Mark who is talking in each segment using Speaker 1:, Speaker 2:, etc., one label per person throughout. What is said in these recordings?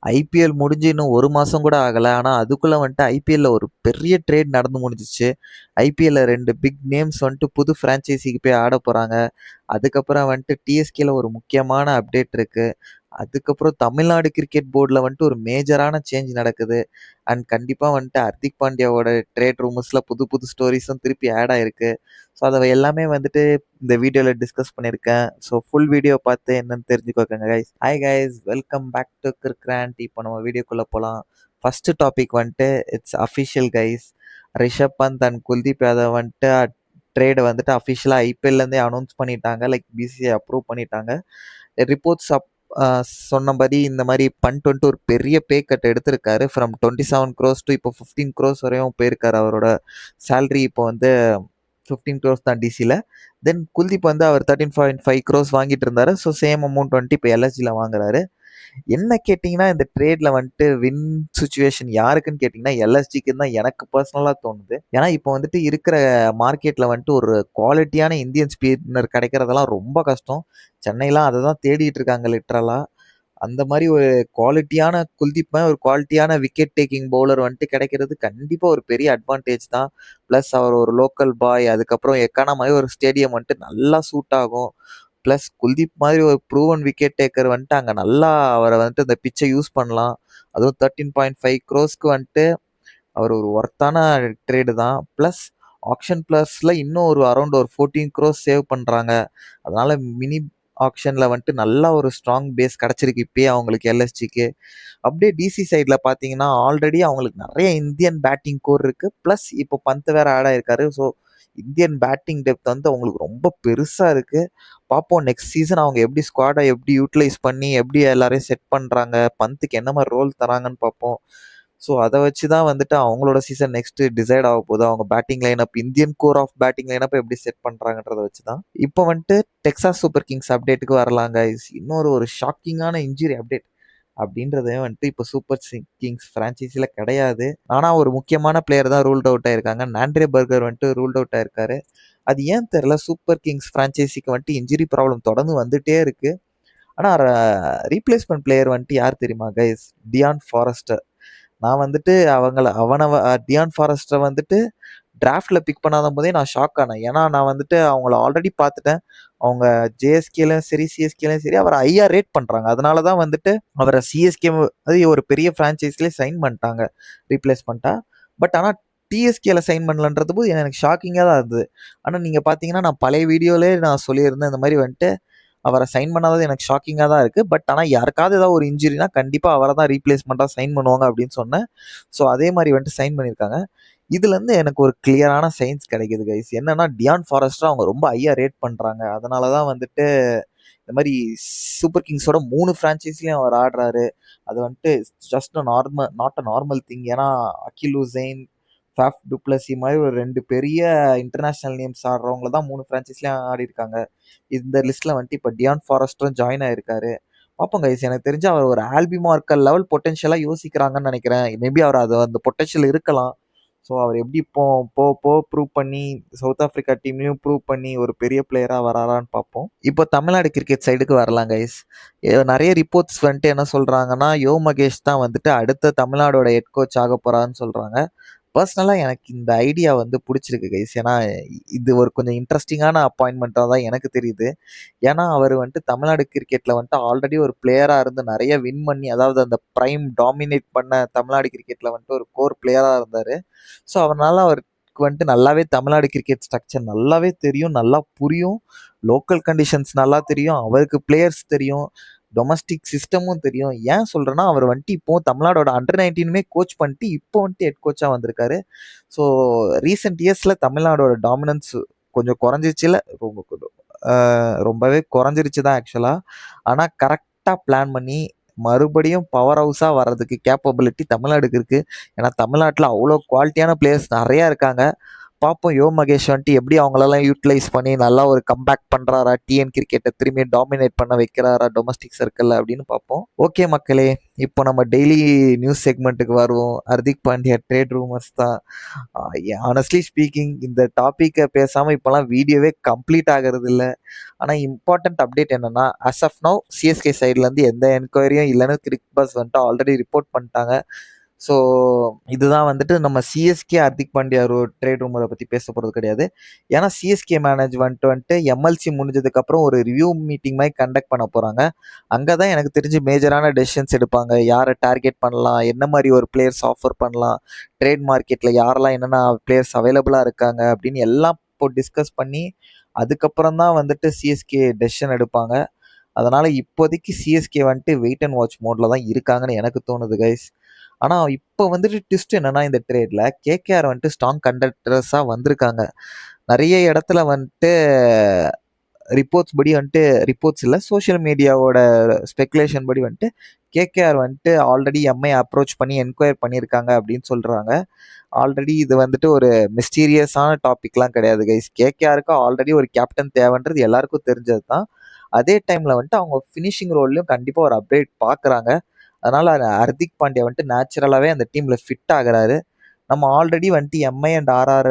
Speaker 1: IPL முடிஞ்சு இன்னும் 1 மாசம் கூட ஆகல. ஆனா, அதுக்குள்ள வந்துட்டு ஐபிஎல்ல ஒரு பெரிய ட்ரேட் நடந்து முடிஞ்சுச்சு. ஐபிஎல்ல 2 பிக் நேம்ஸ் வந்துட்டு புது ஃப்ரான்ச்சைஸிக்கு போய் ஆடப் போறாங்க. அதுக்கப்புறம் வந்துட்டு டிஎஸ்கேல ஒரு முக்கியமான அப்டேட் இருக்கு. அதுக்கப்புறம் தமிழ்நாடு கிரிக்கெட் போர்டுல வந்துட்டு ஒரு மேஜரான சேஞ்ச் நடக்குது. அண்ட் கண்டிப்பா வந்துட்டு ஹர்திக் பாண்டியாவோட ட்ரேட் ரூமர்ஸ்ல புது புது ஸ்டோரீஸும் திருப்பி ஆட் ஆயிருக்கு. ஸோ அத எல்லாமே வந்துட்டு இந்த வீடியோல டிஸ்கஸ் பண்ணியிருக்கேன். ஸோ ஃபுல் வீடியோ பார்த்து என்னன்னு தெரிஞ்சுக்கோங்க guys. Hi guys, welcome back to கிரிக்ராண்ட். இப்போ நம்ம வீடியோக்குள்ள போலாம். ஃபர்ஸ்ட் டாபிக் வந்துட்டு it's official guys. Rishabh Pant and Kuldeep Yadav வந்துட்டு ட்ரேடை வந்துட்டு அஃபிஷியலாக ஐபிஎல்லேருந்தே அனௌன்ஸ் பண்ணிட்டாங்க. லைக் பிசிசிஐ அப்ரூவ் பண்ணிட்டாங்க. ரிப்போர்ட்ஸ் சொன்னபடி இந்த மாதிரி பண்ட் வந்துட்டு ஒரு பெரிய பே கட் எடுத்திருக்காரு. ஃப்ரம் 27 crores டு இப்போ 15 crores வரையும் போயிருக்காரு. அவரோட சேலரி இப்போ வந்து 15 crores தான் டிசியில். தென் குல்தீப் வந்து அவர் 13.5 crores வாங்கிட்டு இருந்தாரு. ஸோ சேம் அமௌண்ட் வந்துட்டு இப்போ எல்எஸ்ஜியில் வாங்குறாரு. என்ன கேட்டிங்கன்னா இந்த ட்ரேட்ல வந்துட்டு வின் சுச்சுவேஷன் யாருக்குன்னு கேட்டிங்கன்னா எல்எஸ்ஜிக்குன்னு தான் எனக்கு பர்சனலாக தோணுது. ஏன்னா இப்போ வந்துட்டு இருக்கிற மார்க்கெட்டில் வந்துட்டு ஒரு குவாலிட்டியான இந்தியன் ஸ்பின்னர் கிடைக்கிறதெல்லாம் ரொம்ப கஷ்டம். சென்னைலாம் அதை தான் தேடிட்டு இருக்காங்க லிட்ரலாக. அந்த மாதிரி ஒரு குவாலிட்டியான குல்தீப் மாதிரி ஒரு குவாலிட்டியான விக்கெட் டேக்கிங் பவுலர் வந்துட்டு கிடைக்கிறது கண்டிப்பாக ஒரு பெரிய அட்வான்டேஜ் தான். ப்ளஸ் அவர் ஒரு லோக்கல் பாய், அதுக்கப்புறம் எக்கானமாகி ஒரு ஸ்டேடியம் வந்துட்டு நல்லா சூட் ஆகும். ப்ளஸ் குல்தீப் மாதிரி ஒரு ப்ரூவன் விக்கெட் டேக்கர் வந்துட்டு அங்கே நல்லா அவரை வந்துட்டு அந்த பிச்சை யூஸ் பண்ணலாம். அதுவும் 13.5 crores வந்துட்டு அவர் ஒரு ஒர்த்தான ட்ரேடு தான். ப்ளஸ் ஆக்ஷன் ப்ளஸில் இன்னும் ஒரு அரௌண்ட் ஒரு 14 crores சேவ் பண்ணுறாங்க. அதனால மினி ஆக்ஷனில் வந்துட்டு நல்லா ஒரு ஸ்ட்ராங் பேஸ் கிடச்சிருக்கு இப்பயே அவங்களுக்கு எல்எஸ்ஜிக்கு. அப்படியே டிசி சைடில் பார்த்தீங்கன்னா ஆல்ரெடி அவங்களுக்கு நிறைய இந்தியன் பேட்டிங் கோர் இருக்குது. ப்ளஸ் இப்போ பந்த் வேறு ஆட் ஆயிருக்காரு. ஸோ இந்தியன் பேட்டிங் டெப்த் வந்து அவங்களுக்கு ரொம்ப பெருசாக இருக்குது. பார்ப்போம் நெக்ஸ்ட் சீசன் அவங்க எப்படி ஸ்குவாடை எப்படி யூட்டிலைஸ் பண்ணி எப்படி எல்லாரையும் செட் பண்ணுறாங்க, பந்துக்கு என்ன மாதிரி ரோல் தராங்கன்னு பார்ப்போம். ஸோ அதை வச்சு தான் வந்துட்டு அவங்களோட சீசன் நெக்ஸ்ட் டிசைட் ஆக போகுது. அவங்க batting lineup, Indian core of batting lineup எப்படி செட் பண்ணுறாங்கன்றத வச்சு தான். இப்போ வந்துட்டு டெக்சாஸ் சூப்பர் கிங்ஸ் அப்டேட்டுக்கு வரலாங்க. இன்னொரு ஒரு ஷாக்கிங்கான இன்ஜுரி அப்டேட் அப்படின்றதே வந்துட்டு இப்போ சூப்பர் கிங்ஸ் ஃப்ரான்ச்சைஸியில் கிடையாது. ஆனால் ஒரு முக்கியமான பிளேயர் தான் ரூல்ட் அவுட் ஆயிருக்காங்க. நாண்ட்ரே பர்கர் வந்துட்டு ரூல்ட் அவுட் ஆயிருக்காரு. அது ஏன் தெரில, சூப்பர் கிங்ஸ் ஃப்ரான்ச்சைஸிக்கு வந்துட்டு இன்ஜுரி ப்ராப்ளம் தொடர்ந்து வந்துட்டே இருக்கு. ஆனால் ரீப்ளேஸ்மெண்ட் பிளேயர் வந்துட்டு யார் தெரியுமா கைஸ்? Dion forester. நான் வந்துட்டு டியான் ஃபாரஸ்டரை வந்துட்டு டிராஃப்டில் பிக் பண்ணாத போதே நான் ஷாக் ஆனேன். ஏன்னா நான் வந்துட்டு அவங்கள ஆல்ரெடி பார்த்துட்டேன். அவங்க ஜேஎஸ்கேலையும் சரி சிஎஸ்கேலையும் சரி அவரை ஐயா ரேட் பண்ணுறாங்க. அதனால தான் வந்துட்டு அவரை சிஎஸ்கே அது ஒரு பெரிய ஃப்ரான்ச்சைஸ்லேயே சைன் பண்ணிட்டாங்க ரீப்ளேஸ்மெண்ட்டாக. பட் ஆனால் டிஎஸ்கேல சைன் பண்ணலன்றது போது எனக்கு ஷாக்கிங்காக தான் இருந்தது. ஆனால் நீங்கள் பார்த்தீங்கன்னா நான் பழைய வீடியோவிலே நான் சொல்லியிருந்தேன் இந்த மாதிரி வந்துட்டு அவரை சைன் பண்ணாதது எனக்கு ஷாக்கிங்காக தான் இருக்குது. பட் ஆனால் யாருக்காவது ஏதாவது ஒரு இன்ஜுரினா கண்டிப்பாக அவரை தான் ரீப்ளேஸ்மெண்ட்டாக சைன் பண்ணுவாங்க அப்படின்னு சொன்னேன். ஸோ அதே மாதிரி வந்துட்டு சைன் பண்ணியிருக்காங்க. இதுலேருந்து எனக்கு ஒரு கிளியரான சைன்ஸ் கிடைக்குது கைஸ். என்னன்னா டியான் ஃபாரஸ்டர் அவங்க ரொம்ப ஹையா ரேட் பண்ணுறாங்க. அதனால தான் வந்துட்டு இந்த மாதிரி சூப்பர் கிங்ஸோட 3 ஃப்ரான்ச்சைஸ்லையும் அவர் ஆடுறாரு. அது வந்துட்டு just not a normal thing. ஏன்னா அகில் உசைன், ஃபேஃப் டுப்ளசி மாதிரி ஒரு 2 பெரிய இன்டர்நேஷ்னல் நேம்ஸ் ஆடுறவங்கள தான் 3 ஃப்ரான்ச்சைஸ்லையும் ஆடி இருக்காங்க. இந்த லிஸ்ட்டில் வந்துட்டு இப்போ டியான் ஃபாரஸ்டரும் ஜாயின் ஆயிருக்காரு. பார்ப்போம் கைஸ். எனக்கு தெரிஞ்சு அவர் ஒரு ஆல்பி மார்க்கர் லெவல் பொட்டென்ஷியலாக யோசிக்கிறாங்கன்னு நினைக்கிறேன். மேபி அவர் அந்த பொட்டென்ஷியல் இருக்கலாம். ஸோ அவர் எப்படி இப்போ ப்ரூவ் பண்ணி சவுத் ஆஃப்ரிக்கா டீம்லையும் ப்ரூவ் பண்ணி ஒரு பெரிய பிளேயராக வராரான்னு பார்ப்போம். இப்போ தமிழ்நாடு கிரிக்கெட் சைடுக்கு வரலாம் கைஸ். நிறைய ரிப்போர்ட்ஸ் வந்துட்டு என்ன சொல்கிறாங்கன்னா மகேஷ் தான் வந்துட்டு அடுத்த தமிழ்நாடோட ஹெட் கோச் ஆக போகிறான்னு சொல்கிறாங்க. பர்சனலாக எனக்கு இந்த ஐடியா வந்து பிடிச்சிருக்கு கைஸ். ஏன்னா இது ஒரு கொஞ்சம் இன்ட்ரெஸ்டிங்கான அப்பாயின்மெண்ட்டாக தான் எனக்கு தெரியுது. ஏன்னா அவர் வந்துட்டு தமிழ்நாடு கிரிக்கெட்டில் வந்துட்டு ஆல்ரெடி ஒரு பிளேயராக இருந்து நிறைய வின் பண்ணி, அதாவது அந்த ப்ரைம் டாமினேட் பண்ண தமிழ்நாடு கிரிக்கெட்டில் வந்துட்டு ஒரு கோர் பிளேயராக இருந்தார். ஸோ அவரால் அவருக்கு வந்துட்டு நல்லாவே தமிழ்நாடு கிரிக்கெட் ஸ்ட்ரக்சர் நல்லாவே தெரியும், நல்லா புரியும், லோக்கல் கண்டிஷன்ஸ் நல்லா தெரியும், அவருக்கு பிளேயர்ஸ் தெரியும், டொமஸ்டிக் சிஸ்டமும் தெரியும். ஏன் சொல்கிறேன்னா அவர் வந்துட்டு இப்போது தமிழ்நாடோட அண்டர் 19 கோச் பண்ணிட்டு இப்போ வந்துட்டு ஹெட் கோச்சாக வந்திருக்காரு. ஸோ ரீசெண்ட் இயர்ஸில் தமிழ்நாடோட டாமினன்ஸ் கொஞ்சம் குறைஞ்சிச்சுல, ரொம்பவே குறைஞ்சிருச்சு தான் ஆக்சுவலாக. ஆனால் கரெக்டாக பிளான் பண்ணி மறுபடியும் பவர் ஹவுஸாக வர்றதுக்கு கேப்பபிலிட்டி தமிழ்நாடுக்கு இருக்குது. ஏன்னா தமிழ்நாட்டில் அவ்வளோ குவாலிட்டியான பிளேயர்ஸ் நிறையா இருக்காங்க. பார்ப்போம் மகேஷ் வந்துட்டு எப்படி அவங்களெல்லாம் யூட்டிலைஸ் பண்ணி நல்லா ஒரு கம்பேக் பண்ணுறாரா, டிஎன் கிரிக்கெட்டை திரும்பி டாமினேட் பண்ண வைக்கிறாரா டொமஸ்டிக் சர்க்கிளில் அப்படின்னு பார்ப்போம். ஓகே மக்களே, இப்போ நம்ம டெய்லி நியூஸ் செக்மெண்ட்டுக்கு வருவோம். ஹர்திக் பாண்டியா ட்ரேட் ரூமர்ஸ் தான். ஆனஸ்ட்லி ஸ்பீக்கிங் இந்த டாப்பிக்கை பேசாமல் இப்போலாம் வீடியோவே கம்ப்ளீட் ஆகிறது இல்லை. ஆனால் இம்பார்ட்டன்ட் அப்டேட் என்னென்னா, அஸ் ஆஃப் நவ் சிஎஸ்கே சைட்லேருந்து எந்த என்கொயரியும் இல்லைன்னு கிரிக் பஸ் வந்துட்டு ஆல்ரெடி ரிப்போர்ட் பண்ணிட்டாங்க. ஸோ இதுதான் வந்துட்டு நம்ம சிஎஸ்கே ஹர்திக் பாண்டியா ட்ரேட் ரூமரை பற்றி பேச போகிறது கிடையாது. ஏன்னா சிஎஸ்கே மேனேஜ்மெண்ட் வந்துட்டு எம்எல்சி முடிஞ்சதுக்கப்புறம் ஒரு ரிவ்யூ மீட்டிங் மாதிரி கண்டக்ட் பண்ண போகிறாங்க. அங்கே தான் எனக்கு தெரிஞ்சு மேஜரான டெசிஷன்ஸ் எடுப்பாங்க. யாரை டார்கெட் பண்ணலாம், என்ன மாதிரி ஒரு பிளேயர்ஸ் ஆஃபர் பண்ணலாம், ட்ரேட் மார்க்கெட்டில் யாரெல்லாம் என்னென்ன பிளேயர்ஸ் அவைலபிளாக இருக்காங்க அப்படின்னு எல்லாம் இப்போ டிஸ்கஸ் பண்ணி அதுக்கப்புறம் தான் வந்துட்டு சிஎஸ்கே டெசிஷன் எடுப்பாங்க. அதனால் இப்போதைக்கு சிஎஸ்கே வந்துட்டு வெயிட் அண்ட் வாட்ச் மோடில் தான் இருக்காங்கன்னு எனக்கு தோணுது கைஸ். ஆனால் இப்போ வந்துட்டு ட்விஸ்ட் என்னென்னா, இந்த ட்ரேடில் கேகேஆர் வந்துட்டு ஸ்ட்ராங் கண்டக்டர்ஸாக வந்திருக்காங்க. நிறைய இடத்துல வந்துட்டு ரிப்போர்ட்ஸ் இல்லை, சோஷியல் மீடியாவோட ஸ்பெகுலேஷன் படி வந்துட்டு கேகேஆர் வந்துட்டு ஆல்ரெடி எம்ஐ அப்ரோச் பண்ணி என்கொயர் பண்ணியிருக்காங்க அப்படின்னு சொல்கிறாங்க. ஆல்ரெடி இது வந்துட்டு ஒரு மிஸ்டீரியஸான டாபிக்லாம் கிடையாது கைஸ். கேகேஆருக்கு ஆல்ரெடி ஒரு கேப்டன் தேவைன்றது எல்லாருக்கும் தெரிஞ்சது தான். அதே டைமில் வந்துட்டு அவங்க ஃபினிஷிங் ரோல்லையும் கண்டிப்பாக ஒரு அப்டேட் பார்க்குறாங்க. அதனால் ஹர்திக் பாண்டியா வந்துட்டு நேச்சுரலாகவே அந்த டீமில் ஃபிட் ஆகிறாரு. நம்ம ஆல்ரெடி வந்துட்டு எம்ஐ அண்ட் ஆர்ஆர்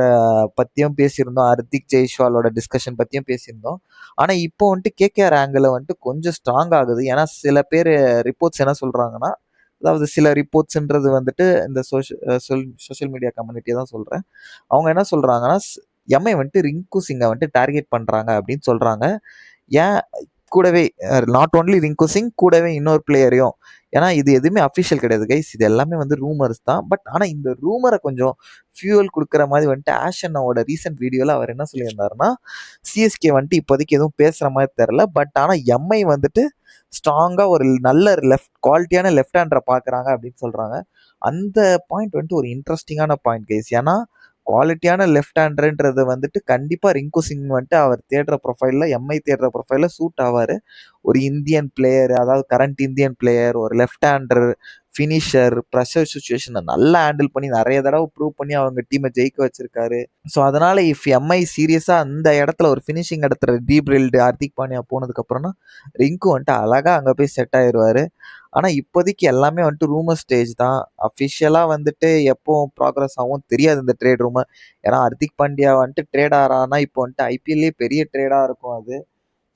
Speaker 1: பற்றியும் பேசியிருந்தோம், ஹர்திக் ஜெய்ஸ்வாலோட டிஸ்கஷன் பற்றியும் பேசியிருந்தோம். ஆனால் இப்போ வந்துட்டு கேகேஆர் ஆங்கிள் வந்துட்டு கொஞ்சம் ஸ்ட்ராங் ஆகுது. ஏன்னா சில பேர் ரிப்போர்ட்ஸ் என்ன சொல்கிறாங்கன்னா, அதாவது சில ரிப்போர்ட்ஸுன்றது வந்துட்டு இந்த சோஷியல் மீடியா கம்யூனிட்டியை தான் சொல்கிறேன். அவங்க என்ன சொல்கிறாங்கன்னா, எம்ஐ வந்துட்டு ரிங்கு சிங்கை வந்துட்டு டார்கெட் பண்ணுறாங்க அப்படின்னு சொல்கிறாங்க. ஏன் கூடவே நாட் ஓன்லி ரிங்கு சிங், கூடவே இன்னொரு பிளேயரையும். ஏன்னா இது எதுவுமே அஃபிஷியல் கிடையாது கைஸ், இது எல்லாமே வந்து ரூமர்ஸ் தான். பட் ஆனால் இந்த ரூமரை கொஞ்சம் ஃபியூவல் கொடுக்குற மாதிரி வந்துட்டு ஆஷனோட ரீசெண்ட் வீடியோவில் அவர் என்ன சொல்லியிருந்தாருன்னா, சிஎஸ்கே வந்துட்டு இப்போதைக்கு எதுவும் பேசுகிற மாதிரி தெரில, பட் ஆனால் எம்ஐ வந்துட்டு ஸ்ட்ராங்காக ஒரு நல்ல குவாலிட்டியான லெஃப்ட் ஹேண்டரை பார்க்குறாங்க அப்படின்னு சொல்கிறாங்க. அந்த பாயிண்ட் வந்துட்டு ஒரு இன்ட்ரெஸ்டிங்கான பாயிண்ட் கைஸ். ஏன்னா குவாலிட்டியான லெஃப்ட் ஹேண்டர்ன்றது வந்துட்டு கண்டிப்பாக ரிங்கு சிங் வந்துட்டு அவர் தேடுற ப்ரொஃபைலில், எம்ஐ தேடுற ப்ரொஃபைலில் சூட் ஆவார். ஒரு இந்தியன் பிளேயர், அதாவது கரண்ட் இந்தியன் பிளேயர், ஒரு லெஃப்ட் ஹேண்டர், ஃபினிஷர், ப்ரெஷர் சுச்சுவேஷனை நல்லா ஹேண்டில் பண்ணி நிறைய தடவை ப்ரூவ் பண்ணி அவங்க டீமை ஜெயிக்க வச்சிருக்காரு. ஸோ அதனால் இஃப் எம்ஐ சீரியஸாக அந்த இடத்துல ஒரு ஃபினிஷிங் இடத்துல ரீபில்டு ஹர்திக் பாண்டியா போனதுக்கப்புறம்னா ரிங்கு வந்துட்டு அழகாக அங்கே போய் செட் ஆயிடுவார். ஆனால் இப்போதைக்கு எல்லாமே வந்துட்டு ரூமர் ஸ்டேஜ் தான். அஃபிஷியலாக வந்துட்டு எப்போ ப்ராக்ரஸ் ஆகும் தெரியாது இந்த ட்ரேட் ரூமர். ஏன்னா ஹர்திக் பாண்டியா வந்துட்டு ட்ரேட் ஆகிறான்னா இப்போ வந்துட்டு ஐபிஎல்லே பெரிய ட்ரேடாக இருக்கும் அது.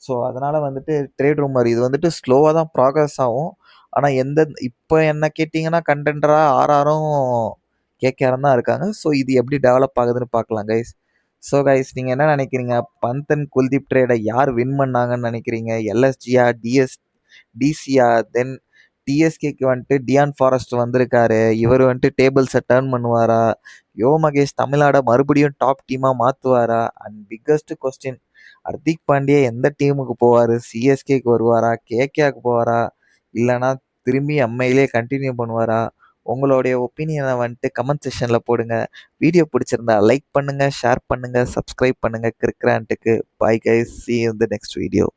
Speaker 1: ஸோ அதனால் வந்துட்டு ட்ரேட் ரூமர் இது வந்துட்டு ஸ்லோவாக தான் ப்ராக்ரஸ் ஆகும். ஆனால் இப்போ என்ன கேட்டிங்கன்னா கண்டெண்டராக ஆர்ஆரும் கேகேஆரும் தான் இருக்காங்க. ஸோ இது எப்படி டெவலப் ஆகுதுன்னு பார்க்கலாம் கைஸ். ஸோ கைஸ், நீங்கள் என்ன நினைக்கிறீங்க? பந்த் அண்ட் குல்தீப் ட்ரேடை யார் வின் பண்ணாங்கன்னு நினைக்கிறீங்க? எல்எஸ்ஜியா, டிசியா? தென் டிஎஸ்கேக்கு வந்துட்டு டியான் ஃபாரஸ்ட் வந்திருக்காரு. இவர் வந்துட்டு டேபிள்ஸை டர்ன் பண்ணுவாரா? மகேஷ் தமிழ்நாடை மறுபடியும் டாப் டீமாக மாற்றுவாரா? And biggest question, Hardik Pandya எந்த டீமுக்கு போவார்? சிஎஸ்கேக்கு வருவாரா, கேகேஆருக்கு போவாரா, இல்லைனா திரும்பி எம்ஐலே கண்டினியூ பண்ணுவாரா? உங்களுடைய ஒப்பீனியனை வந்துட்டு கமெண்ட் செக்ஷனில் போடுங்க. வீடியோ பிடிச்சிருந்தா லைக் பண்ணுங்கள், ஷேர் பண்ணுங்கள், சப்ஸ்கிரைப் பண்ணுங்கள் கிரிக்ராண்ட்டுக்கு. Bye guys, see you in the next video.